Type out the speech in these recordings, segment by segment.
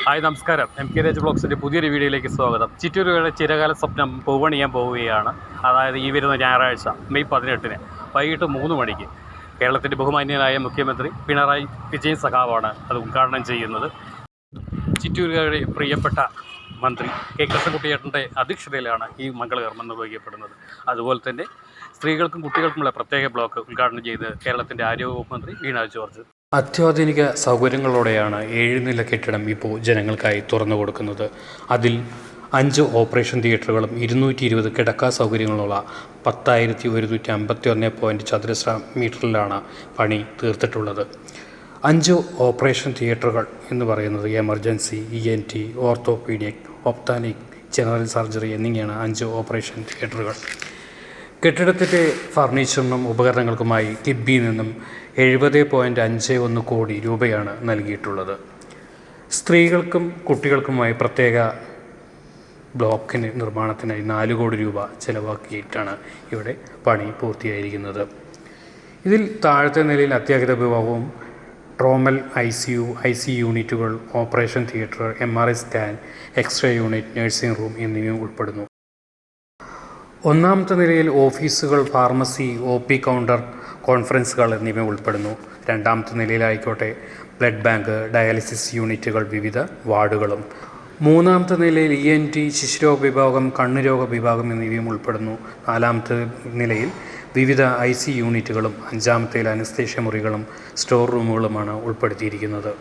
Hi നമസ്കാരം. MK Raj ബ്ലോഗ്സിൻ്റെ പുതിയൊരു വീഡിയോയിലേക്ക് സ്വാഗതം. ചിറ്റൂരുകളുടെ ചിരകാല സ്വപ്നം പൂവണിയാൻ പോവുകയാണ്. അതായത് ഈ വരുന്ന ഞായറാഴ്ച മെയ് 18 വൈകിട്ട് 3 മണിക്ക് കേരളത്തിൻ്റെ ബഹുമാന്യനായ മുഖ്യമന്ത്രി പിണറായി വിജയൻ സഖാവാണ് അത് ഉദ്ഘാടനം ചെയ്യുന്നത്. ചിറ്റൂരുകളുടെ പ്രിയപ്പെട്ട മന്ത്രി കെ കൃഷ്ണൻകുട്ടിയേട്ടൻ്റെ അധ്യക്ഷതയിലാണ് ഈ മംഗളകർമ്മം നിർവഹിക്കപ്പെടുന്നത്. അതുപോലെ തന്നെ സ്ത്രീകൾക്കും കുട്ടികൾക്കുമുള്ള പ്രത്യേക ബ്ലോക്ക് ഉദ്ഘാടനം ചെയ്ത് കേരളത്തിൻ്റെ ആരോഗ്യവകുപ്പ് മന്ത്രി വീണ ജോർജ്. അത്യാധുനിക സൗകര്യങ്ങളോടെയാണ് 7 നില കെട്ടിടം ഇപ്പോൾ ജനങ്ങൾക്കായി തുറന്നു കൊടുക്കുന്നത്. അതിൽ 5 ഓപ്പറേഷൻ തിയേറ്ററുകളും 220 കിടക്കാ സൗകര്യങ്ങളുള്ള 10,151 ചതുരശ്ര മീറ്ററിലാണ് പണി തീർത്തിട്ടുള്ളത്. 5 ഓപ്പറേഷൻ തിയേറ്ററുകൾ എന്ന് പറയുന്നത് emergency, ENT, orthopaedic, ophthalmic, general surgery എന്നിങ്ങനെയാണ് 5 ഓപ്പറേഷൻ തിയേറ്ററുകൾ. കെട്ടിടത്തിൻ്റെ ഫർണിച്ചറിനും ഉപകരണങ്ങൾക്കുമായി കിബിയിൽ നിന്നും 70.51 കോടി രൂപയാണ് നൽകിയിട്ടുള്ളത്. സ്ത്രീകൾക്കും കുട്ടികൾക്കുമായി പ്രത്യേക ബ്ലോക്കിന് നിർമ്മാണത്തിനായി 4 കോടി രൂപ ചെലവാക്കിയിട്ടാണ് ഇവിടെ പണി പൂർത്തിയായിരിക്കുന്നത്. ഇതിൽ താഴത്തെ നിലയിൽ അത്യാഹിത വിഭാഗവും ട്രോമൽ IC യൂണിറ്റുകൾ, operation theatre, MRI scan, X-ray unit, nursing room എന്നിവയും ഉൾപ്പെടുന്നു. 1ാമത്തെ നിലയിൽ ഓഫീസുകൾ, ഫാർമസി, OP കൗണ്ടർ, കോൺഫറൻസുകൾ എന്നിവ ഉൾപ്പെടുന്നു. 2ാമത്തെ നിലയിലായിക്കോട്ടെ ബ്ലഡ് ബാങ്ക്, ഡയാലിസിസ് യൂണിറ്റുകൾ, വിവിധ വാർഡുകളും. 3ാമത്തെ നിലയിൽ ENT, ശിശുരോഗ വിഭാഗം, കണ്ണുരോഗ വിഭാഗം എന്നിവയും ഉൾപ്പെടുന്നു. 4ാമത്തെ നിലയിൽ വിവിധ IC യൂണിറ്റുകളും 5ാമത്തേൽ അനസ്തേഷ്യ മുറികളും സ്റ്റോർ റൂമുകളുമാണ് ഉൾപ്പെടുത്തിയിരിക്കുന്നത്.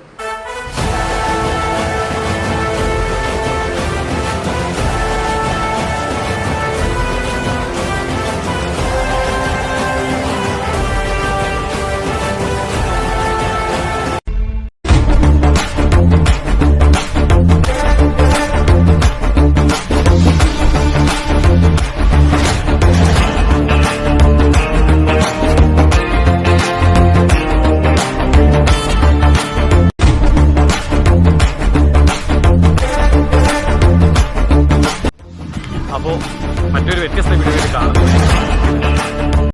അപ്പോൾ മറ്റൊരു വ്യത്യസ്ത വീഡിയോയിൽ കാണുന്നത്